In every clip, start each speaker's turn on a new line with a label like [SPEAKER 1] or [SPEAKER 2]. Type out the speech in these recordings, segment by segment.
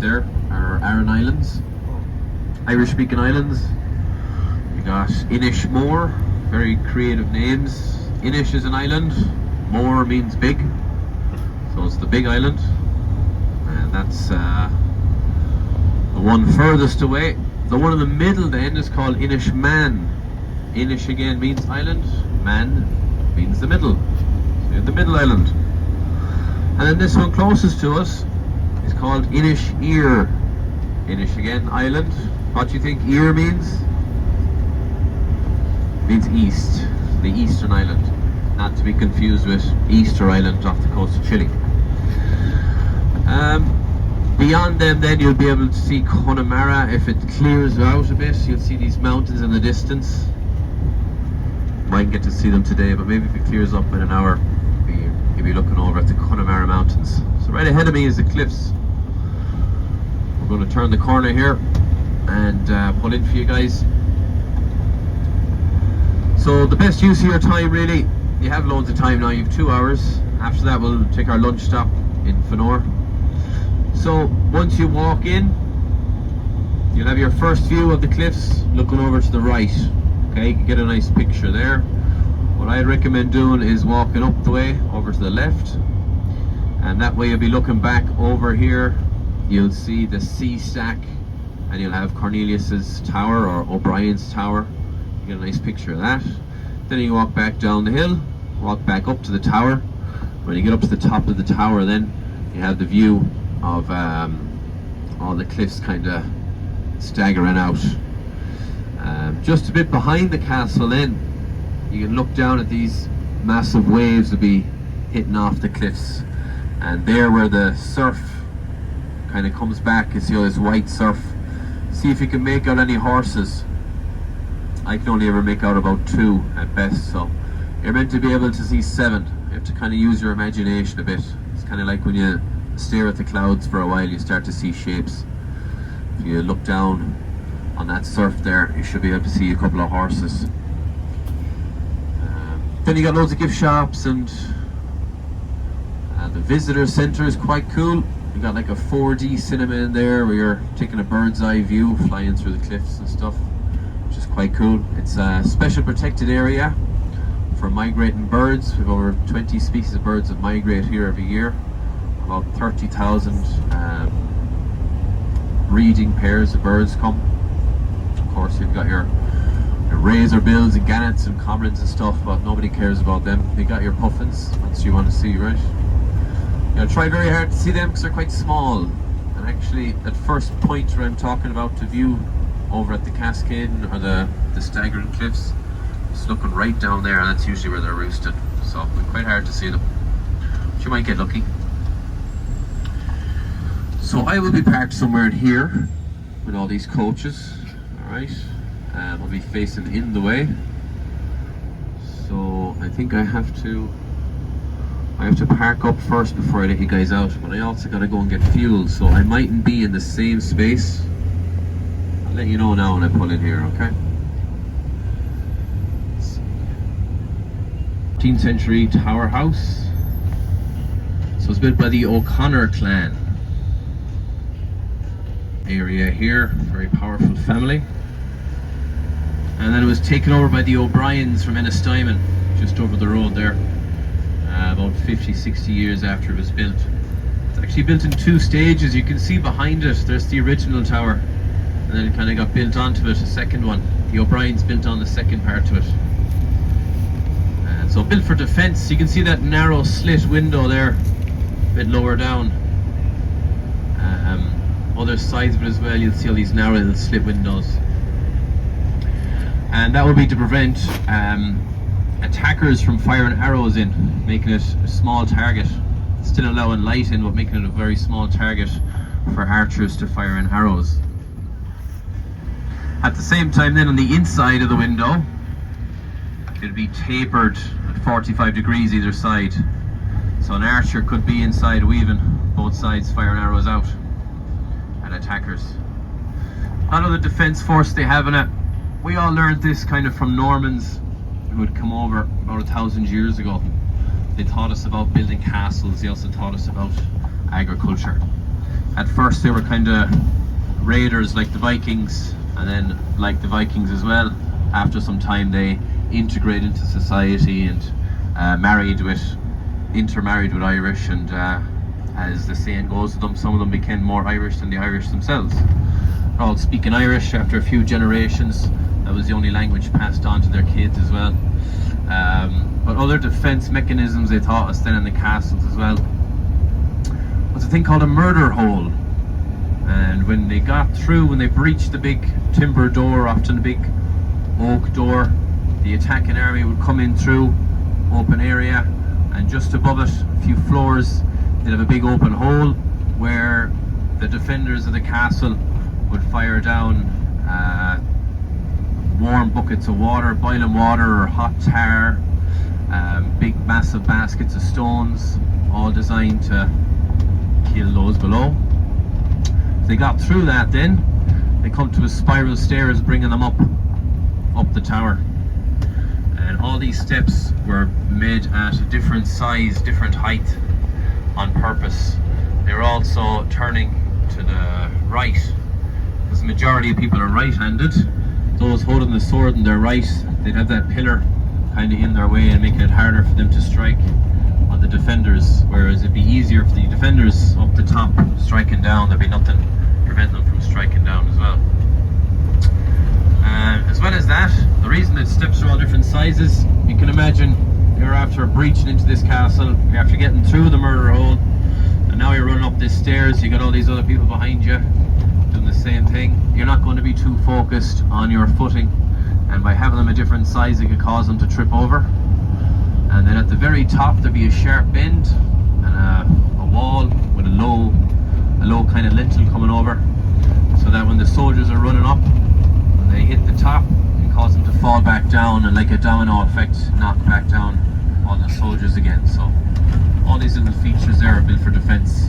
[SPEAKER 1] There are Aran Islands, Irish speaking islands. You got Inishmore, very creative names. Inish is an island, More means big, so it's the big island, and that's the one furthest away. The one in the middle then is called Inishman. Inish again means island, Man means the middle, so you have the middle island. And then this one closest to us is called Inisheer. Inish again, island. What do you think ear means? It means east, the eastern island. Not to be confused with Easter Island off the coast of Chile. Beyond them then you'll be able to see Connemara. If it clears out a bit, you'll see these mountains in the distance. Might get to see them today, but maybe if it clears up in an hour, you'll be looking over at the Connemara Mountains. So right ahead of me is the cliffs. We're going to turn the corner here and pull in for you guys. So the best use of your time really, you have loads of time now, you have 2 hours. After that we'll take our lunch stop in Fanor. So once you walk in, you'll have your first view of the cliffs looking over to the right. Okay, you can get a nice picture there. What I'd recommend doing is walking up the way over to the left, and that way you'll be looking back over here. You'll see the sea stack, and you'll have Cornelius's tower or O'Brien's tower. You get a nice picture of that. Then you walk back down the hill, walk back up to the tower. When you get up to the top of the tower, then you have the view of all the cliffs kind of staggering out. Just a bit behind the castle then, you can look down at these massive waves that be hitting off the cliffs, and there where the surf kind of comes back, you see all this white surf. See if you can make out any horses. I can only ever make out about 2 at best, so you're meant to be able to see 7. You have to kind of use your imagination a bit. It's kind of like when you stare at the clouds for a while, you start to see shapes. If you look down on that surf there, you should be able to see a couple of horses. Then you got loads of gift shops, and the visitor center is quite cool. You got like a 4D cinema in there where you're taking a bird's eye view, flying through the cliffs and stuff, which is quite cool. It's a special protected area for migrating birds. We have over 20 species of birds that migrate here every year. About 30,000 breeding pairs of birds come. Of course, you've got your razorbills and gannets and cormorants and stuff, but nobody cares about them. You got your puffins, that's you want to see, right? You gotta try very hard to see them because they're quite small. And actually, at first point where I'm talking about the view over at the cascade or the staggering cliffs, it's looking right down there, and that's usually where they're roosted. So it's quite hard to see them, but you might get lucky. So I will be parked somewhere in here with all these coaches. Alright, I'll be facing in the way. So I think I have to park up first before I let you guys out, but I also gotta go and get fuel, so I mightn't be in the same space. I'll let you know now when I pull in here, okay? 15th century tower house. So it's built by the O'Connor clan. Area here, very powerful family. And then it was taken over by the O'Briens from Ennistimon, just over the road there, about 50-60 years after it was built. It's actually built in 2 stages. You can see behind it, there's the original tower, and then it kind of got built onto it, a second one. The O'Briens built on the second part to it. So built for defence. You can see that narrow slit window there, a bit lower down. Other sides of it as well, you'll see all these narrow little slit windows. And that would be to prevent attackers from firing arrows in, making it a small target. Still allowing light in, but making it a very small target for archers to fire in arrows. At the same time then, on the inside of the window, it'd be tapered at 45 degrees either side. So an archer could be inside weaving, both sides firing arrows out at attackers. A lot of the defence force they have in it, we all learned this kind of from Normans who had come over about 1,000 years ago. They taught us about building castles, they also taught us about agriculture. At first they were kind of raiders like the Vikings, and then like the Vikings as well, after some time they integrated into society and intermarried with Irish, and as the saying goes with them, some of them became more Irish than the Irish themselves. They're all speaking Irish after a few generations. That was the only language passed on to their kids as well. But other defence mechanisms they taught us then in the castles as well was a thing called a murder hole. And when they breached the big timber door, often a big oak door, the attacking army would come in through open area, and just above it, a few floors, they'd have a big open hole where the defenders of the castle would fire down warm buckets of water, boiling water or hot tar, big massive baskets of stones, all designed to kill those below. If they got through that, then they come to a spiral stairs bringing them up the tower. And all these steps were made at a different size, different height on purpose. They were also turning to the right, because the majority of people are right-handed. Those holding the sword in their right, they'd have that pillar kind of in their way and making it harder for them to strike on the defenders, whereas it'd be easier for the defenders up the top striking down. There'd be nothing preventing them from striking down as well. As well as that, the reason that steps are all different sizes, you can imagine you're after breaching into this castle, you're after getting through the murder hole, and now you're running up these stairs, you got all these other people behind you doing the same thing. You're not going to be too focused on your footing, and by having them a different size it could cause them to trip over. And then at the very top there'd be a sharp bend and a wall with a low kind of lintel coming over, so that when the soldiers are running up, when they hit the top, it causes them to fall back down, and like a domino effect, knock back down all the soldiers again. So all these little features there are built for defence.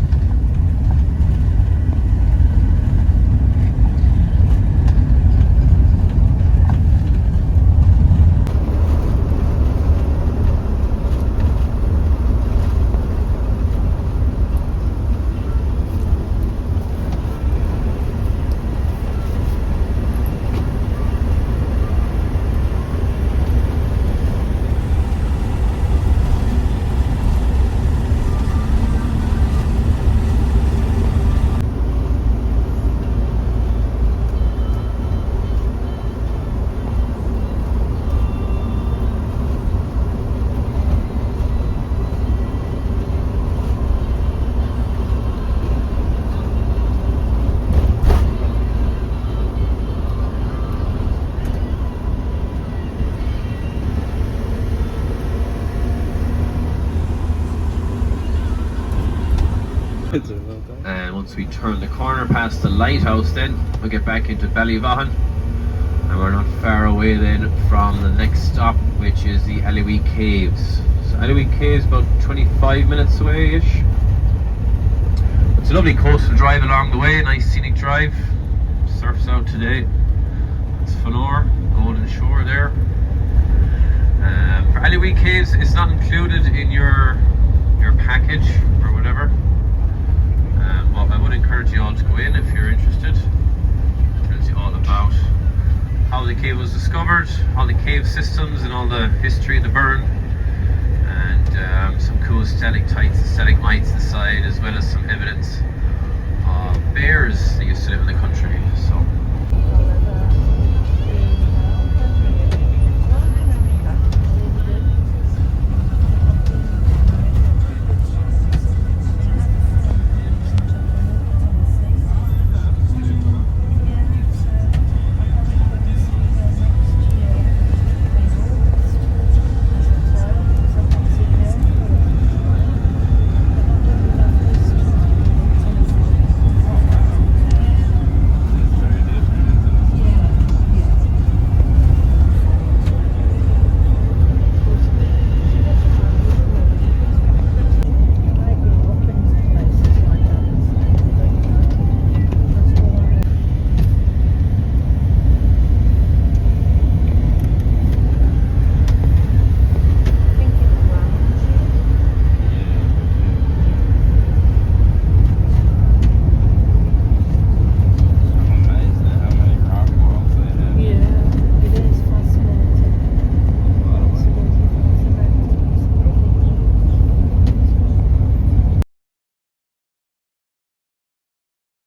[SPEAKER 1] And once we turn the corner past the lighthouse, then we'll get back into Ballyvaughan, and we're not far away then from the next stop, which is the Allowee Caves. So Allowee Caves about 25 minutes away-ish. It's a lovely coastal drive along the way, nice scenic drive. Surf's out today. It's Fanor, Golden Shore there. For Allowee Caves, it's not included in your package or whatever. Well, I would encourage you all to go in if you're interested. It tells you all about how the cave was discovered, all the cave systems and all the history of the burn, and some cool stalactites and stalagmites inside, as well as some evidence of bears that